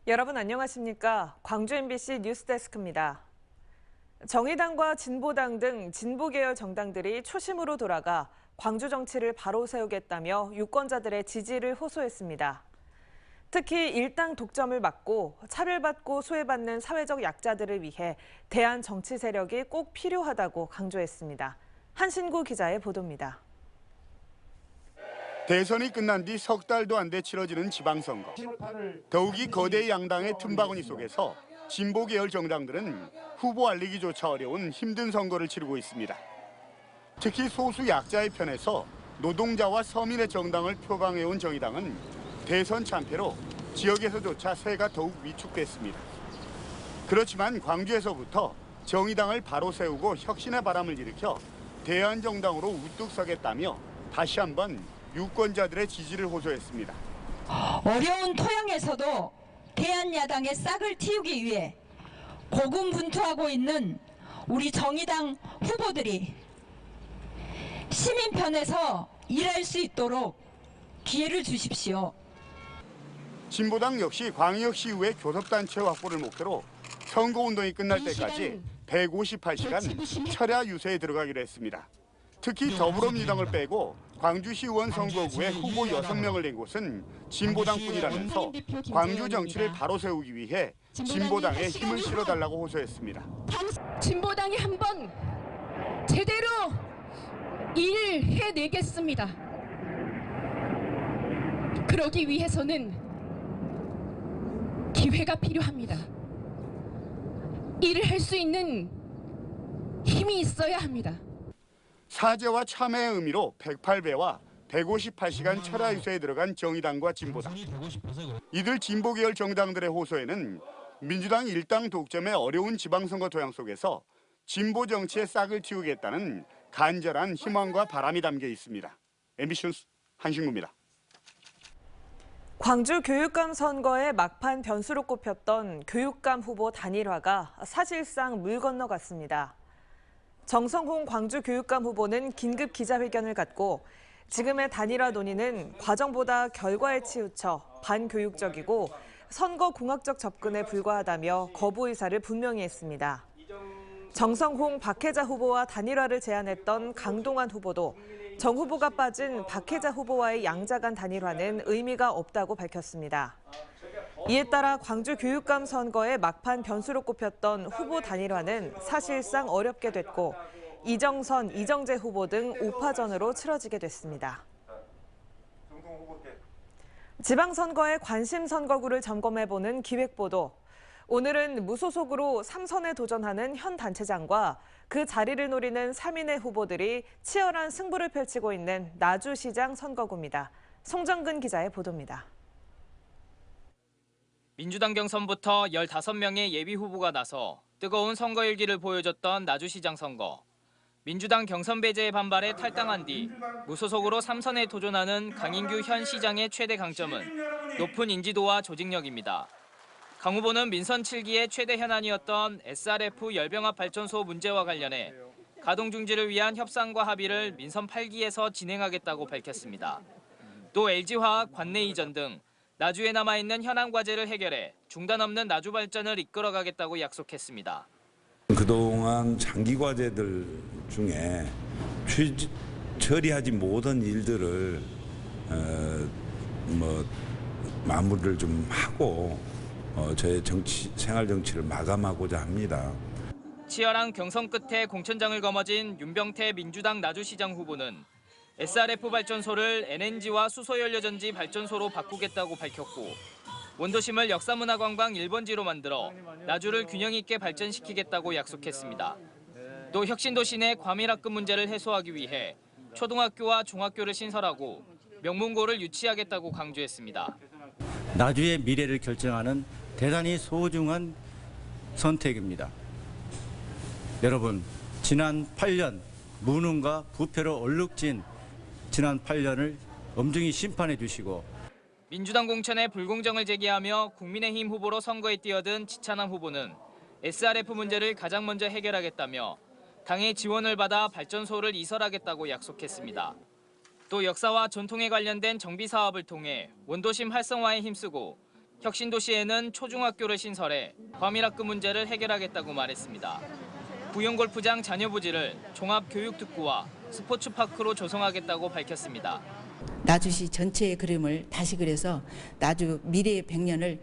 여러분 안녕하십니까? 광주 MBC 뉴스데스크입니다. 정의당과 진보당 등 진보계열 정당들이 초심으로 돌아가 광주 정치를 바로 세우겠다며 유권자들의 지지를 호소했습니다. 특히 일당 독점을 막고 차별받고 소외받는 사회적 약자들을 위해 대안 정치 세력이 꼭 필요하다고 강조했습니다. 한신구 기자의 보도입니다. 대선이 끝난 뒤 석 달도 안 돼 치러지는 지방선거. 더욱이 거대 양당의 틈바구니 속에서 진보 계열 정당들은 후보 알리기조차 어려운 힘든 선거를 치르고 있습니다. 특히 소수 약자의 편에서 노동자와 서민의 정당을 표방해온 정의당은 대선 참패로 지역에서조차 세가 더욱 위축됐습니다. 그렇지만 광주에서부터 정의당을 바로 세우고 혁신의 바람을 일으켜 대안정당으로 우뚝 서겠다며 다시 한번 유권자들의 지지를 호소했습니다. 어려운 토양에서도 대한야당의 싹을 틔우기 위해 고군분투하고 있는 우리 정의당 후보들이 시민 편에서 일할 수 있도록 기회를 주십시오. 진보당 역시 광역시의회 교섭단체 확보를 목표로 선거운동이 끝날 때까지 158시간 철야 유세에 들어가기로 했습니다. 특히 더불어민주당을 빼고 광주시의원 선거구에 후보 6명을 낸 곳은 진보당뿐이라면서 광주 정치를 바로 세우기 위해 진보당에 힘을 실어달라고 호소했습니다. 진보당이 한번 제대로 일해내겠습니다. 그러기 위해서는 기회가 필요합니다. 일을 할 수 있는 힘이 있어야 합니다. 사죄와 참회의 의미로 108배와 158시간 철야 유세에 들어간 정의당과 진보당. 이들 진보 계열 정당들의 호소에는 민주당 일당 독점의 어려운 지방선거 토양 속에서 진보 정치의 싹을 틔우겠다는 간절한 희망과 바람이 담겨 있습니다. MBC 뉴스 한신구입니다. 광주 교육감 선거의 막판 변수로 꼽혔던 교육감 후보 단일화가 사실상 물 건너갔습니다. 정성홍 광주 교육감 후보는 긴급 기자회견을 갖고 지금의 단일화 논의는 과정보다 결과에 치우쳐 반교육적이고 선거공학적 접근에 불과하다며 거부 의사를 분명히 했습니다. 정성홍 박혜자 후보와 단일화를 제안했던 강동환 후보도 정 후보가 빠진 박혜자 후보와의 양자 간 단일화는 의미가 없다고 밝혔습니다. 이에 따라 광주 교육감 선거의 막판 변수로 꼽혔던 후보 단일화는 사실상 어렵게 됐고 이정선, 이정재 후보 등 5파전으로 치러지게 됐습니다. 지방선거의 관심 선거구를 점검해보는 기획보도. 오늘은 무소속으로 3선에 도전하는 현 단체장과 그 자리를 노리는 3인의 후보들이 치열한 승부를 펼치고 있는 나주시장 선거구입니다. 송정근 기자의 보도입니다. 민주당 경선부터 15명의 예비 후보가 나서 뜨거운 선거 일기를 보여줬던 나주시장 선거. 민주당 경선 배제에 반발해 탈당한 뒤 무소속으로 3선에 도전하는 강인규 현 시장의 최대 강점은 높은 인지도와 조직력입니다. 강 후보는 민선 7기의 최대 현안이었던 SRF 열병합 발전소 문제와 관련해 가동 중지를 위한 협상과 합의를 민선 8기에서 진행하겠다고 밝혔습니다. 또 LG화학 관내 이전 등 나주에 남아있는 현안 과제를 해결해 중단 없는 나주 발전을 이끌어가겠다고 약속했습니다. 그동안 장기 과제들 중에 처리하지 못한 일들을 마무리를 좀 하고 저의 생활 정치를 마감하고자 합니다. 치열한 경선 끝에 공천장을 거머쥔 윤병태 민주당 나주시장 후보는 SRF 발전소를 LNG와 수소연료전지 발전소로 바꾸겠다고 밝혔고 원도심을 역사문화관광 1번지로 만들어 나주를 균형 있게 발전시키겠다고 약속했습니다. 또 혁신도시 내 과밀학급 문제를 해소하기 위해 초등학교와 중학교를 신설하고 명문고를 유치하겠다고 강조했습니다. 나주의 미래를 결정하는 대단히 소중한 선택입니다. 여러분, 지난 8년 무능과 부패로 얼룩진 지난 8년을 엄중히 심판해 주시고 민주당 공천에 불공정을 제기하며 국민의힘 후보로 선거에 뛰어든 지찬환 후보는 SRF 문제를 가장 먼저 해결하겠다며 당의 지원을 받아 발전소를 이설하겠다고 약속했습니다. 또 역사와 전통에 관련된 정비 사업을 통해 원도심 활성화에 힘쓰고 혁신도시에는 초중학교를 신설해 과밀학급 문제를 해결하겠다고 말했습니다. 구용골프장 잔여 부지를 종합교육특구와 스포츠파크로 조성하겠다고 밝혔습니다. 나주시 전체의 그림을 다시 그려서 나주 미래의 100년을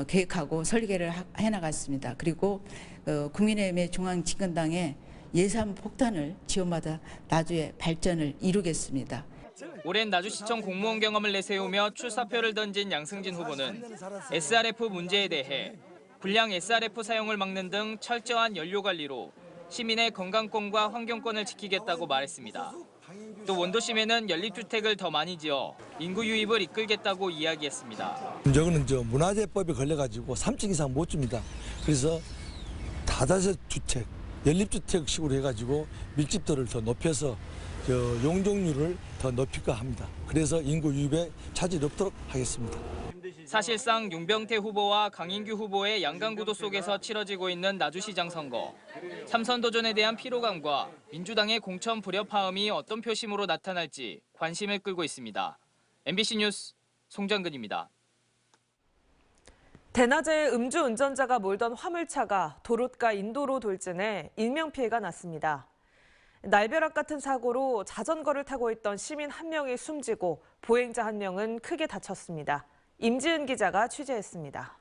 계획하고 설계를 해나갔습니다. 그리고 국민의힘의 중앙집권당의 예산 폭탄을 지원받아 나주의 발전을 이루겠습니다. 오랜 나주시청 공무원 경험을 내세우며 출사표를 던진 양승진 후보는 SRF 문제에 대해 불량 SRF 사용을 막는 등 철저한 연료 관리로 시민의 건강권과 환경권을 지키겠다고 말했습니다. 또 원도심에는 연립주택을 더 많이 지어 인구 유입을 이끌겠다고 이야기했습니다. 저거는 문화재법에 걸려가지고 3층 이상 못 줍니다. 그래서 다다섯 주택, 연립주택식으로 해가지고 밀집도를 더 높여서 용적률을 더 높일까 합니다. 그래서 인구 유입에 차질이 없도록 하겠습니다. 사실상 윤병태 후보와 강인규 후보의 양강구도 속에서 치러지고 있는 나주시장 선거. 3선 도전에 대한 피로감과 민주당의 공천 불협화음이 어떤 표심으로 나타날지 관심을 끌고 있습니다. MBC 뉴스 송정근입니다. 대낮에 음주운전자가 몰던 화물차가 도로가 인도로 돌진해 인명피해가 났습니다. 날벼락 같은 사고로 자전거를 타고 있던 시민 1명이 숨지고 보행자 1명은 크게 다쳤습니다. 임지은 기자가 취재했습니다.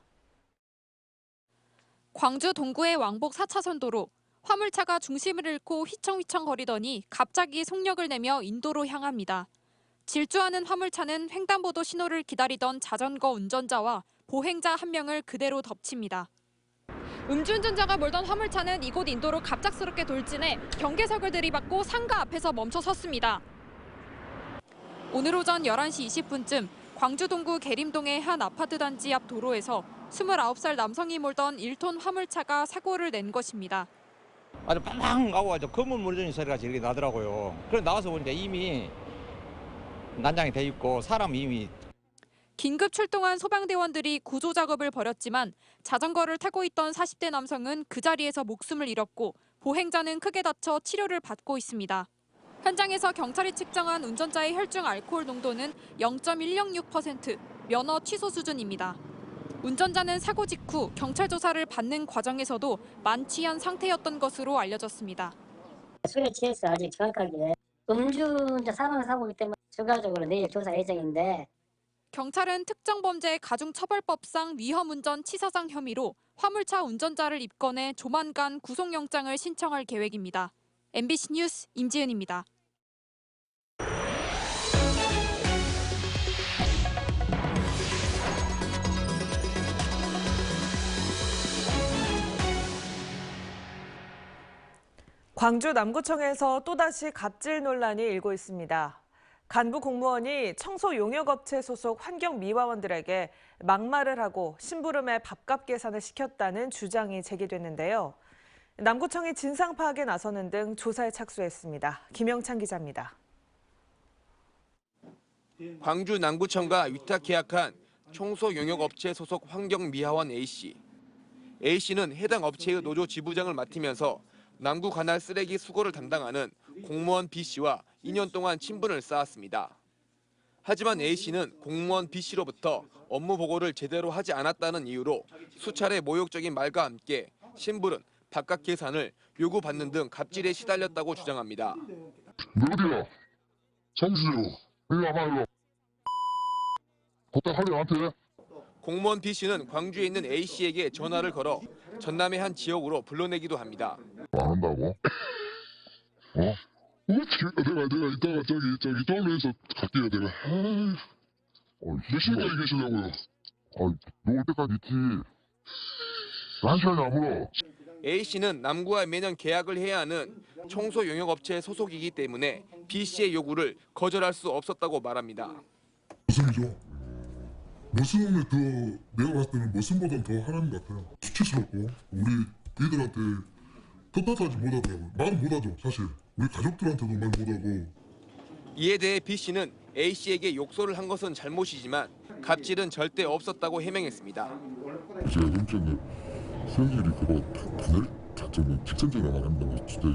광주 동구의 왕복 4차선 도로. 화물차가 중심을 잃고 휘청휘청 거리더니 갑자기 속력을 내며 인도로 향합니다. 질주하는 화물차는 횡단보도 신호를 기다리던 자전거 운전자와 보행자 1명을 그대로 덮칩니다. 음주운전자가 몰던 화물차는 이곳 인도로 갑작스럽게 돌진해 경계석을 들이받고 상가 앞에서 멈춰 섰습니다. 오늘 오전 11시 20분쯤 광주 동구 계림동의 한 아파트 단지 앞 도로에서 29살 남성이 몰던 1톤 화물차가 사고를 낸 것입니다. 아주 빵빵 가고 검은 물전이 소리가 이렇게 나더라고요. 그래 나와서 보니까 이미 난장이 돼 있고 사람이 이미. 긴급 출동한 소방대원들이 구조 작업을 벌였지만 자전거를 타고 있던 40대 남성은 그 자리에서 목숨을 잃었고 보행자는 크게 다쳐 치료를 받고 있습니다. 현장에서 경찰이 측정한 운전자의 혈중 알코올 농도는 0.106%, 면허 취소 수준입니다. 운전자는 사고 직후 경찰 조사를 받는 과정에서도 만취한 상태였던 것으로 알려졌습니다. 술에 취해서 아직 정확하게 음주운전 사망사고이기 때문에 추가적으로 내일 조사 예정인데 경찰은 특정범죄 가중처벌법상 위험운전 치사상 혐의로 화물차 운전자를 입건해 조만간 구속영장을 신청할 계획입니다. MBC 뉴스 임지은입니다. 광주 남구청에서 또다시 갑질 논란이 일고 있습니다. 간부 공무원이 청소용역업체 소속 환경미화원들에게 막말을 하고 심부름에 밥값 계산을 시켰다는 주장이 제기됐는데요. 남구청이 진상 파악에 나서는 등 조사에 착수했습니다. 김영찬 기자입니다. 광주 남구청과 위탁 계약한 청소용역업체 소속 환경미화원 A씨. A씨는 해당 업체의 노조 지부장을 맡으면서 남구 관할 쓰레기 수거를 담당하는 공무원 B씨와 2년 동안 친분을 쌓았습니다. 하지만 A씨는 공무원 B씨로부터 업무 보고를 제대로 하지 않았다는 이유로 수차례 모욕적인 말과 함께 심부름, 밥값 계산을 요구받는 등 갑질에 시달렸다고 주장합니다. 어디야? 잠시요. 일로 와봐, 일로. 부탁하려 나한테. 공무원 B씨는 광주에 있는 A씨에게 전화를 걸어 전남의 한 지역으로 불러내기도 합니다. 안 한다고? 내가 이따가 저기 돌로에서 갈게요, 내가. 몇 시까지 계시려고요? 너 올 때까지 있지. 한 시간이 안 물어. A씨는 남구와 매년 계약을 해야 하는 청소용역업체 소속이기 때문에 B씨의 요구를 거절할 수 없었다고 말합니다. 머슴이죠. 머슴은 내가 봤을 때는 머슴보다 더 하는 것 같아요. 수치스럽고 우리 애들한테 떳떳하지 못하더라고요. 말은 못하죠, 사실. 우리 가족들한테도 말 못하고. 이에 대해 B씨는 A씨에게 욕설을 한 것은 잘못이지만 갑질은 절대 없었다고 해명했습니다. 제가 형제는 성질이 분열 자체는 직선적으로 말합니다. 진짜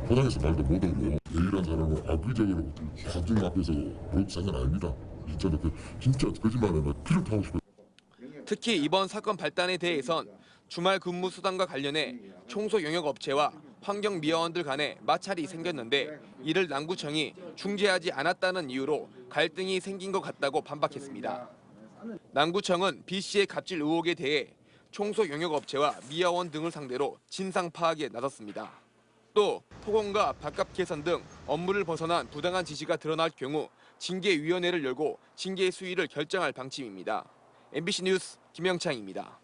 포장해서 말도 못하고 A라는 사람은 악의적으로 가정 앞에서 못 장난 아닙니다. 진짜 거짓말은 필요도 하고 싶어요. 특히 이번 사건 발단에 대해선 주말 근무 수당과 관련해 청소 용역 업체와 환경미화원들 간에 마찰이 생겼는데 이를 남구청이 중재하지 않았다는 이유로 갈등이 생긴 것 같다고 반박했습니다. 남구청은 B 씨의 갑질 의혹에 대해 청소 용역 업체와 미화원 등을 상대로 진상 파악에 나섰습니다. 또 폭언과 밥값 개선 등 업무를 벗어난 부당한 지시가 드러날 경우 징계위원회를 열고 징계 수위를 결정할 방침입니다. MBC 뉴스 김영창입니다.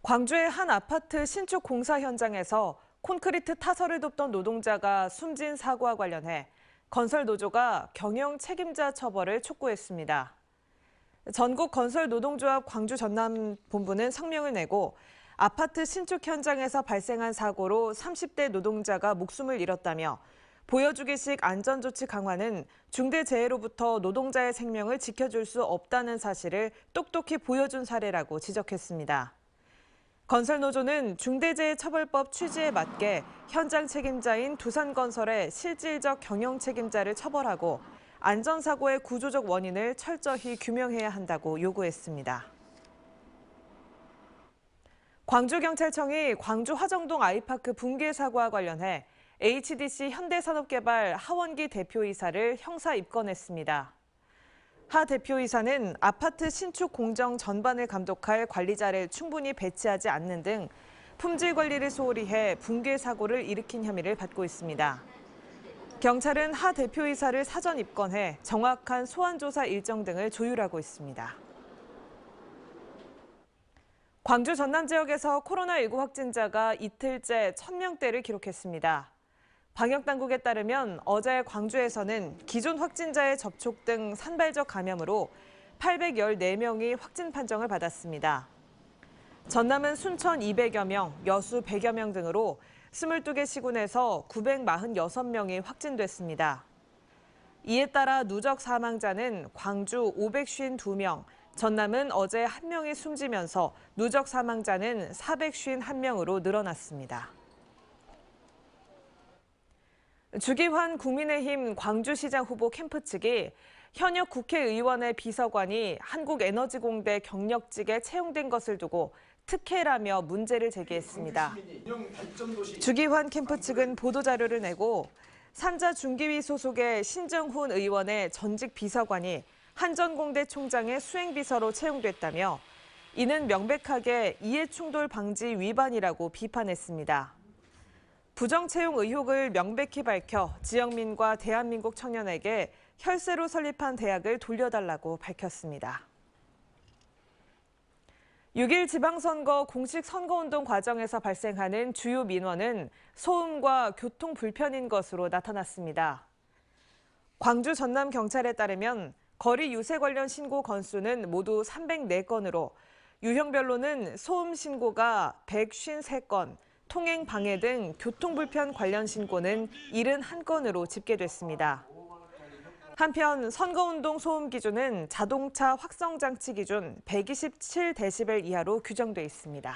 광주의 한 아파트 신축 공사 현장에서 콘크리트 타설을 돕던 노동자가 숨진 사고와 관련해 건설노조가 경영 책임자 처벌을 촉구했습니다. 전국건설노동조합 광주 전남 본부는 성명을 내고 아파트 신축 현장에서 발생한 사고로 30대 노동자가 목숨을 잃었다며 보여주기식 안전조치 강화는 중대재해로부터 노동자의 생명을 지켜줄 수 없다는 사실을 똑똑히 보여준 사례라고 지적했습니다. 건설노조는 중대재해처벌법 취지에 맞게 현장 책임자인 두산건설의 실질적 경영 책임자를 처벌하고 안전사고의 구조적 원인을 철저히 규명해야 한다고 요구했습니다. 광주경찰청이 광주 화정동 아이파크 붕괴 사고와 관련해 HDC 현대산업개발 하원기 대표이사를 형사 입건했습니다. 하 대표이사는 아파트 신축 공정 전반을 감독할 관리자를 충분히 배치하지 않는 등 품질 관리를 소홀히 해 붕괴 사고를 일으킨 혐의를 받고 있습니다. 경찰은 하 대표이사를 사전 입건해 정확한 소환 조사 일정 등을 조율하고 있습니다. 광주 전남 지역에서 코로나19 확진자가 이틀째 1000명대를 기록했습니다. 방역당국에 따르면 어제 광주에서는 기존 확진자의 접촉 등 산발적 감염으로 814명이 확진 판정을 받았습니다. 전남은 순천 200여 명, 여수 100여 명 등으로 22개 시군에서 946명이 확진됐습니다. 이에 따라 누적 사망자는 광주 552명, 전남은 어제 1명이 숨지면서 누적 사망자는 451명으로 늘어났습니다. 주기환 국민의힘 광주시장 후보 캠프 측이 현역 국회의원의 비서관이 한국에너지공대 경력직에 채용된 것을 두고 특혜라며 문제를 제기했습니다. 주기환 캠프 측은 보도자료를 내고 산자중기위 소속의 신정훈 의원의 전직 비서관이 한전공대 총장의 수행비서로 채용됐다며 이는 명백하게 이해충돌 방지 위반이라고 비판했습니다. 부정채용 의혹을 명백히 밝혀 지역민과 대한민국 청년에게 혈세로 설립한 대학을 돌려달라고 밝혔습니다. 6일 지방선거 공식 선거운동 과정에서 발생하는 주요 민원은 소음과 교통 불편인 것으로 나타났습니다. 광주 전남경찰에 따르면 거리 유세 관련 신고 건수는 모두 304건으로 유형별로는 소음 신고가 153건, 통행 방해 등 교통불편 관련 신고는 71건으로 집계됐습니다. 한편 선거운동 소음 기준은 자동차 확성장치 기준 127데시벨 이하로 규정돼 있습니다.